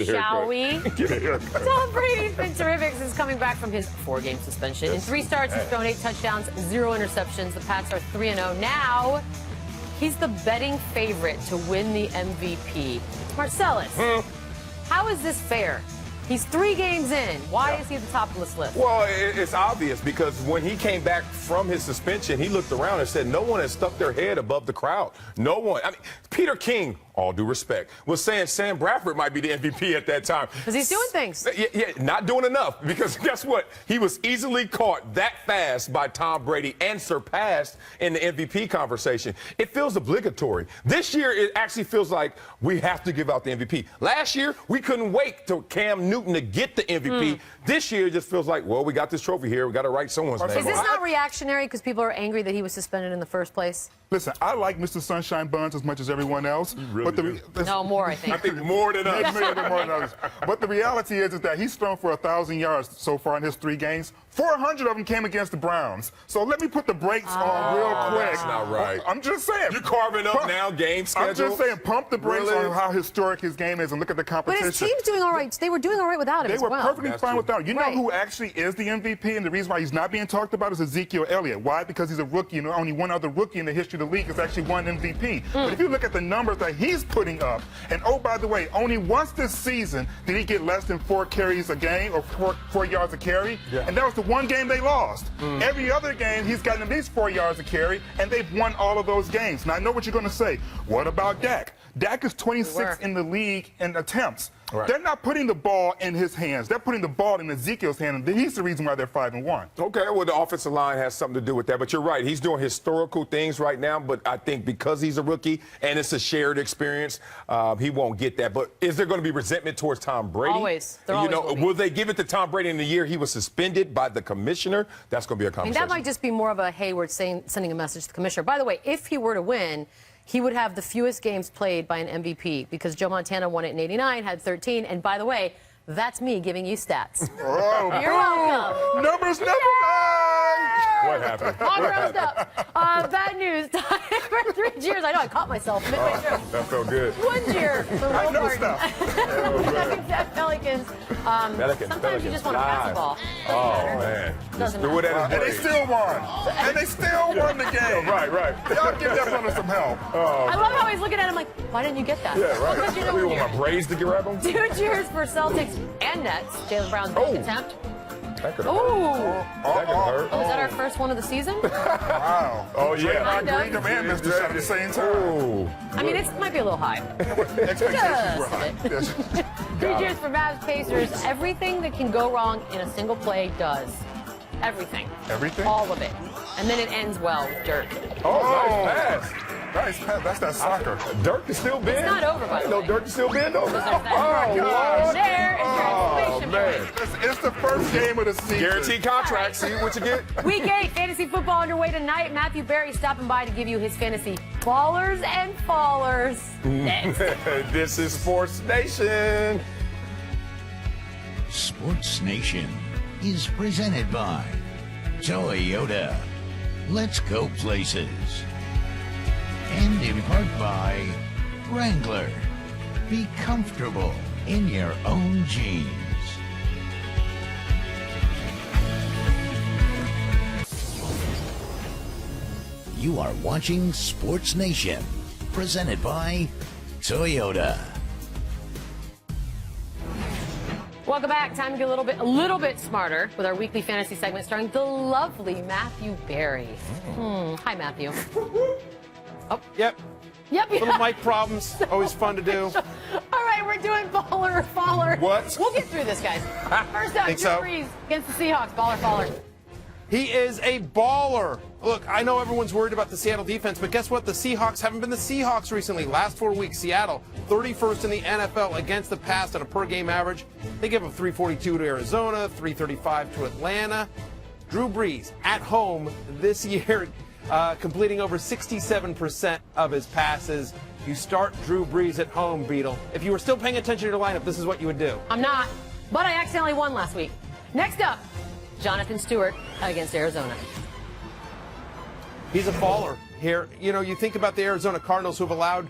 Shall we? Tom Brady's been terrific since coming back from his 4-game suspension. In 3 starts, he's thrown 8 touchdowns, 0 interceptions. The Pats are 3-0. Now, he's the betting favorite to win the MVP. Marcellus, how is this fair? He's 3 games in. Why is he at the top of this list? Well, it's obvious because when he came back from his suspension, he looked around and said no one has stuck their head above the crowd. No one. I mean, Peter King, all due respect, was saying Sam Bradford might be the MVP at that time. Because he's doing things. Yeah, not doing enough. Because guess what? He was easily caught that fast by Tom Brady and surpassed in the MVP conversation. It feels obligatory. This year, it actually feels like we have to give out the MVP. Last year, we couldn't wait till Cam Newton to get the MVP. This year, it just feels like, well, we got this trophy here. We got to write someone's name. Is this not reactionary because people are angry that he was suspended in the first place? Listen, I like Mr. Sunshine Buns as much as everyone else. No, more, I think. I think more than us. Maybe a bit more than others. But the reality is that he's thrown for 1,000 yards so far in his 3 games. 400 of them came against the Browns. So let me put the brakes on real quick. That's not right. I'm just saying. You're carving up now game schedule. I'm just saying, pump the brakes on how historic his game is and look at the competition. But his team's doing all right. They were doing all right without him They as were well. perfectly fine without him. You know who actually is the MVP, and the reason why he's not being talked about is Ezekiel Elliott. Why? Because he's a rookie, and only one other rookie in the history of the league has actually won MVP. But if you look at the numbers that he's putting up, and oh, by the way, only once this season did he get less than 4 carries a game, or 4 yards a carry, and that was the one game they lost. Every other game, he's gotten at least 4 yards a carry, and they've won all of those games. Now, I know what you're going to say. What about Dak? Dak is 26th in the league in attempts. Right. They're not putting the ball in his hands. They're putting the ball in Ezekiel's hand, and he's the reason why they're 5-1. Okay, well, the offensive line has something to do with that. But you're right. He's doing historical things right now. But I think because he's a rookie and it's a shared experience, he won't get that. But is there going to be resentment towards Tom Brady? Always. There always will be. Will they give it to Tom Brady in the year he was suspended by the commissioner? That's going to be a conversation. That might just be more of a Hayward sending a message to the commissioner. By the way, if he were to win, he would have the fewest games played by an MVP because Joe Montana won it in '89, had 13. And by the way, that's me giving you stats. Oh, You're welcome. Numbers never lie. What happened? All ground up. Bad news. Time for 3 cheers. I know, I caught myself midway through. That felt good. 1 cheer for I Will know Barton. stuff. Pelicans. Sometimes you just want to pass the ball. Oh, man. Doesn't Do it matter. at his And they break. still won. And they still won the game. Right. Y'all give that fella some help. I love how he's looking at him like, why didn't you get that? Yeah, Well, right. 'cause you know We when want my braids to grab him? 2 cheers for Celtics and Nets. Jalen Brown's big attempt. That could Ooh. That could hurt. Oh, is that our first one of the season? Wow. Oh, yeah. Kind of. Green and Mr. Shot at the same time. Ooh. I mean, it might be a little high. Expectations were Just a high. bit. Yes. 3 cheers for Mavs Pacers. Everything that can go wrong in a single play does. Everything. Everything? All of it. And then it ends well with Dirk. Oh, nice pass. Nice pass. That's that soccer. Dirk is still bend. It's not over, by the way. Dirk is still bend over. There's that. Oh, Lord. There is your exclamation point. It's the first game of the season. Guaranteed contract. See what you get? Week 8, fantasy football underway tonight. Matthew Berry stopping by to give you his fantasy ballers and fallers. Next. This is Sports Nation. Sports Nation is presented by Toyota. Let's go places. And in part by Wrangler. Be comfortable in your own jeans. You are watching Sports Nation, presented by Toyota. Welcome back. Time to get a little bit smarter with our weekly fantasy segment starring the lovely Matthew Berry. Hi, Matthew. Yep. Yep. Little mic problems. Always fun to do. All right, we're doing baller or faller. What? We'll get through this, guys. First up, Think Drew so? Brees against the Seahawks. Baller or faller? He is a baller. Look, I know everyone's worried about the Seattle defense, but guess what? The Seahawks haven't been the Seahawks recently. Last 4 weeks, Seattle, 31st in the NFL against the pass on a per-game average. They give up 342 to Arizona, 335 to Atlanta. Drew Brees, at home this year, completing over 67% of his passes. You start Drew Brees at home, Beadle. If you were still paying attention to your lineup, this is what you would do. I'm not, but I accidentally won last week. Next up, Jonathan Stewart against Arizona. He's a baller here. You know, you think about the Arizona Cardinals who have allowed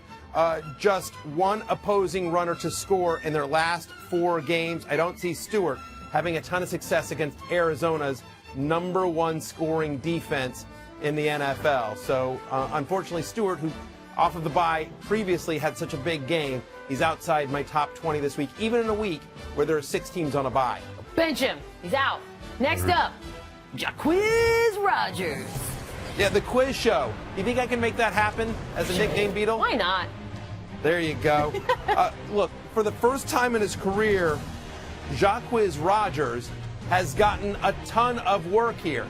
just one opposing runner to score in their last 4 games. I don't see Stewart having a ton of success against Arizona's #1 scoring defense in the NFL. So, unfortunately, Stewart, who off of the bye previously had such a big game, he's outside my top 20 this week, even in a week where there are 6 teams on a bye. Bench him. He's out. Next up, Jacquizz Rodgers. Yeah, the quiz show. You think I can make that happen as a nickname, Beadle? Why not? There you go. Look, for the first time in his career, Jacquizz Rodgers has gotten a ton of work here.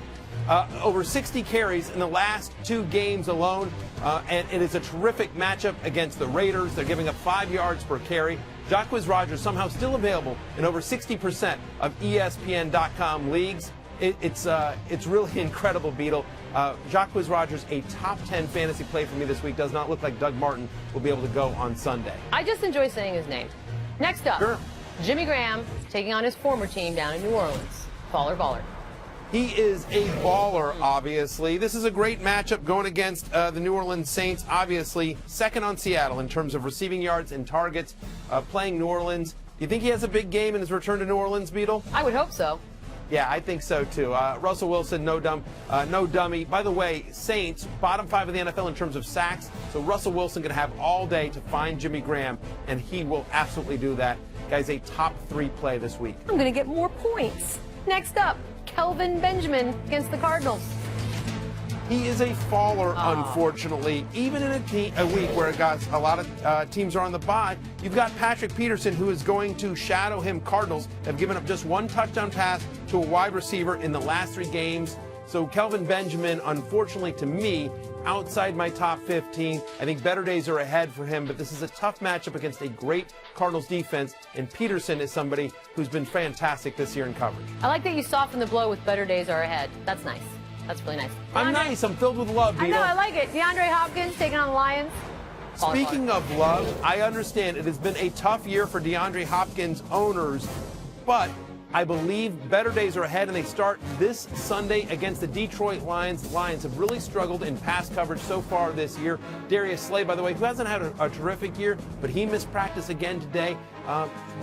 Over 60 carries in the last 2 games alone, and it is a terrific matchup against the Raiders. They're giving up 5 yards per carry. Jacquizz Rodgers somehow still available in over 60% of ESPN.com leagues. It's really incredible, Beadle. Jacquizz Rodgers, a top 10 fantasy play for me this week. Does not look like Doug Martin will be able to go on Sunday. I just enjoy saying his name. Next up, Sure. Jimmy Graham taking on his former team down in New Orleans. Baller. He is a baller, obviously. This is a great matchup going against the New Orleans Saints, obviously second on Seattle in terms of receiving yards and targets, playing New Orleans. You think he has a big game in his return to New Orleans, Beadle? I would hope so. Yeah, I think so too. Russell Wilson, no dummy. By the way, Saints, bottom 5 of the NFL in terms of sacks. So Russell Wilson going to have all day to find Jimmy Graham, and he will absolutely do that. Guy's a top 3 play this week. I'm going to get more points. Next up, Kelvin Benjamin against the Cardinals. He is a faller, unfortunately. Even in a week where a lot of teams are on the bye, you've got Patrick Peterson, who is going to shadow him. Cardinals have given up just 1 touchdown pass to a wide receiver in the last 3 games. So Kelvin Benjamin, unfortunately to me, outside my top 15. I think better days are ahead for him, but this is a tough matchup against a great Cardinals defense, and Peterson is somebody who's been fantastic this year in coverage. I like that you soften the blow with better days are ahead. That's nice. That's really nice. I'm nice. I'm filled with love, Beadle. I know, I like it. DeAndre Hopkins taking on the Lions. Speaking of love, I understand it has been a tough year for DeAndre Hopkins owners, but I believe better days are ahead, and they start this Sunday against the Detroit Lions. The Lions have really struggled in pass coverage so far this year. Darius Slay, by the way, who hasn't had a terrific year, but he missed practice again today.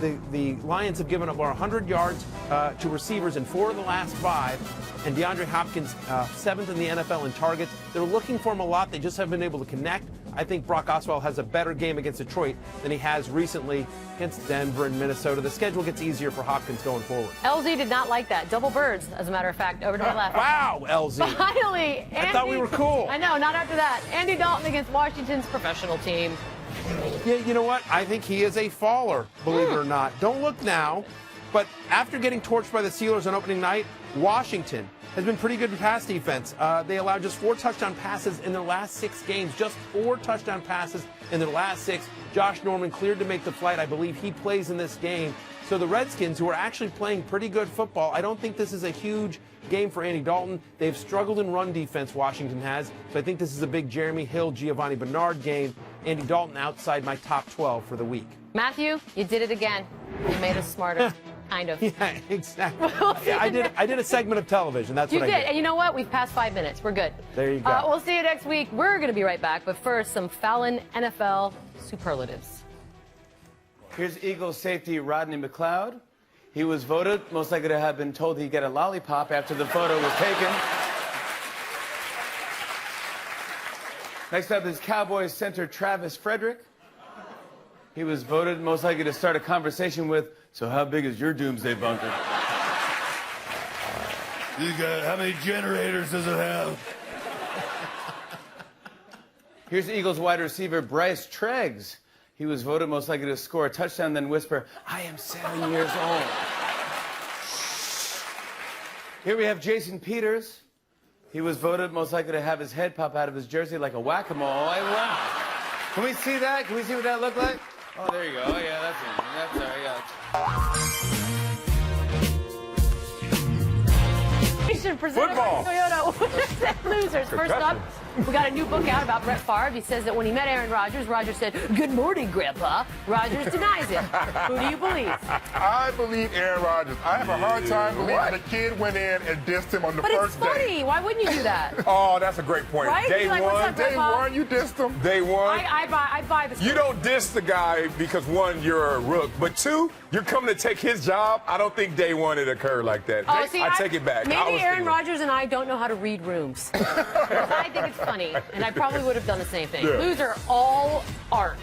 The Lions have given up over 100 yards to receivers in 4 of the last 5, and DeAndre Hopkins 7th in the NFL in targets. They're looking for him a lot. They just haven't been able to connect. I think Brock Osweiler has a better game against Detroit than he has recently against Denver and Minnesota. The schedule gets easier for Hopkins going forward. LZ did not like that. Double birds, as a matter of fact, over to my left. Wow, LZ. Finally, Andy, I thought we were cool. I know, not after that. Andy Dalton against Washington's professional team. Yeah, you know what? I think he is a faller, believe it or not. Don't look now, but after getting torched by the Steelers on opening night, Washington has been pretty good in pass defense. They allowed just 4 touchdown passes in their last 6 games. Just 4 touchdown passes in their last 6. Josh Norman cleared to make the flight. I believe he plays in this game. So the Redskins, who are actually playing pretty good football, I don't think this is a huge game for Andy Dalton. They've struggled in run defense, Washington has. So I think this is a big Jeremy Hill, Giovanni Bernard game. Andy Dalton outside my top 12 for the week. Matthew, you did it again. You made us smarter. Kind of. Yeah, exactly. Yeah, I did a segment of television. That's You what I did. And you know what? We've passed 5 minutes. We're good. There you go. We'll see you next week. We're going to be right back. But first, some Fallon NFL superlatives. Here's Eagles safety Rodney McLeod. He was voted most likely to have been told he'd get a lollipop after the photo was taken. Next up is Cowboys center Travis Frederick. He was voted most likely to start a conversation with, so how big is your doomsday bunker? How many generators does it have? Here's Eagles wide receiver Bryce Treggs. He was voted most likely to score a touchdown, then whisper, I am 7 years old. Here we have Jason Peters. He was voted most likely to have his head pop out of his jersey like a whack-a-mole. Wow. Can we see that? Can we see what that looked like? Oh, there you go. Oh, yeah, that's it. That's all right, yeah. Football. Toyota winners and losers. First up, We got a new book out about Brett Favre. He says that when he met Aaron Rodgers, Rodgers said, "Good morning, Grandpa." Rodgers denies it. Who do you believe? I believe Aaron Rodgers. I have a hard time believing the kid went in and dissed him on the But it's first day. funny. Why wouldn't you do that? Oh, that's a great point. Right? Day You're like, "What's one, up, Grandpa?" You dissed him. day one. I buy the story. You don't diss the guy because, one, you're a rook, but two, you're coming to take his job. I don't think day one it occurred like that. Oh, see, I take it back. Maybe Aaron Rodgers and I don't know how to read rooms. I think it's funny, and I probably would have done the same thing. Yeah. Loser, all art.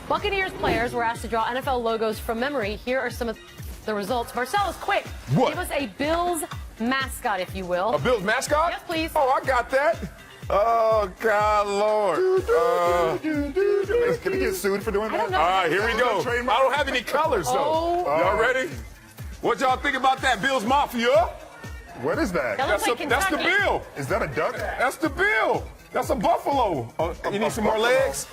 Buccaneers players were asked to draw NFL logos from memory. Here are some of the results. Marcellus, quick. What? Give us a Bills mascot, if you will. A Bills mascot? Yes, please. Oh, I got that. Oh, God, Lord. Can he get sued for doing I don't that? know. All right, here we go. I don't have any colors, though. Oh. Y'all ready? What y'all think about that, Bills Mafia? What is that? That looks like That's the Kentucky. bill. Is that a duck? That's the bill. That's a buffalo. You need some more legs?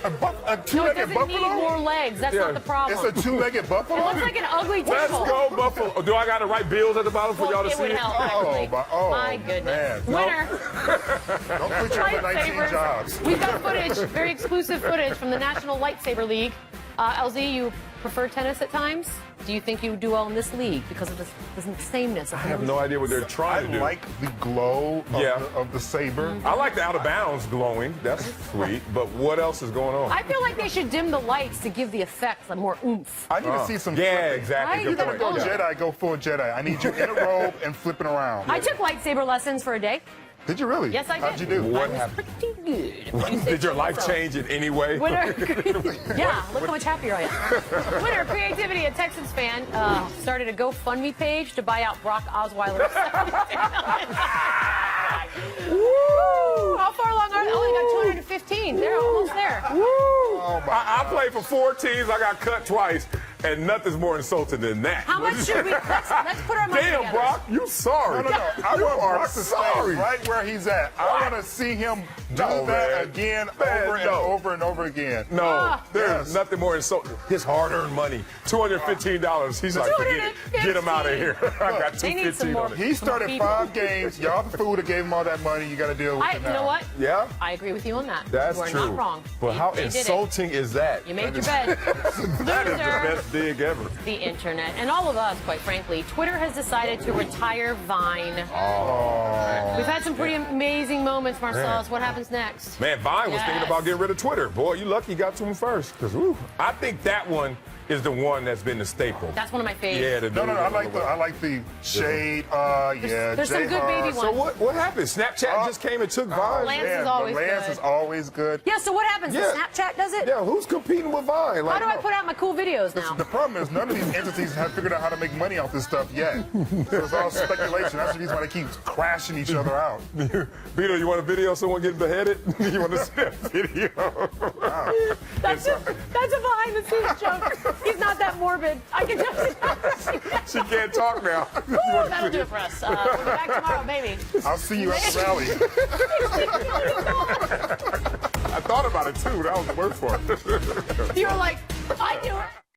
A No, it two-legged doesn't buffalo? need more legs. That's not the problem. It's a two-legged buffalo? It looks like an ugly Let's turtle. go, buffalo. Do I got to write bills at the bottom for y'all to It see would it? help, actually. Oh, My goodness. man. Winner. Don't quit your for 19 Lightsabers. jobs. We've got footage, very exclusive footage from the National Lightsaber League. LZ, you prefer tennis at times? Do you think you would do well in this league because of the sameness? I have no idea what they're I trying to do. like the glow of the saber. I like the out of bounds glowing. That's sweet. But what else is going on? I feel like they should dim the lights to give the effects more oomph. I need to see some Yeah, flipping. exactly. Right? Good You gotta point. go Yeah. Jedi, go full Jedi. I need you in a robe and flipping around. I took lightsaber lessons for a day. Did you really? Yes, I did. How'd you do? What I was happened? pretty good. Did your life change in any way? Winner. Yeah, look how much happier I am. Winner, creativity, a Texans fan, started a GoFundMe page to buy out Brock Osweiler. Woo! How far along are they? Oh, they got 215. They're almost there. Oh, my. I played for 4 teams. I got cut twice, and nothing's more insulting than that. How much should we? Let's put our money Damn, together. Brock, you sorry. No. I You want are Brock to sorry. stay right where he's at. I want to see him do No, that man. again Man, over and no. over and over again. No, there's Yes. nothing more insulting. His hard-earned money, $215. He's like, forget it. Get him out of here. I got They need some $215 more. on it. He started people. 5 games. Y'all the food that gave him all that money. You got to deal with it now. You know what? Yeah, I agree with you on that. that's you are true. not wrong. But how They did it. insulting is that? You made your bed. That is the Loser. best dig ever. The internet, and all of us, quite frankly. Twitter has decided to retire Vine. We've had some pretty amazing moments, Marcellus. What happens next? Man, Vine was thinking Yes. about getting rid of Twitter. Boy, you lucky you got to him first. Because I think that one is the one that's been the staple. That's one of my favorites. Yeah, No, I like the shade. There's some good baby So ones. what happened? Snapchat just came and took Vine? Lance is Man, always Lance good. is always good. Yeah, so what happens? Yeah. Snapchat does it? Yeah, who's competing with Vine? How do I put out my cool videos now? The problem is none of these entities have figured out how to make money off this stuff yet. So it's all speculation. That's the reason why they keep crashing each other out. Beadle, you want a video of someone getting beheaded? You want to see that video? That's a behind-the-scenes joke. He's not that morbid. I can just. She can't talk now. Woo, that'll do it for us. We'll be back tomorrow, baby. I'll see you at the rally. I thought about it too. That was the worst part. You're like, I do it.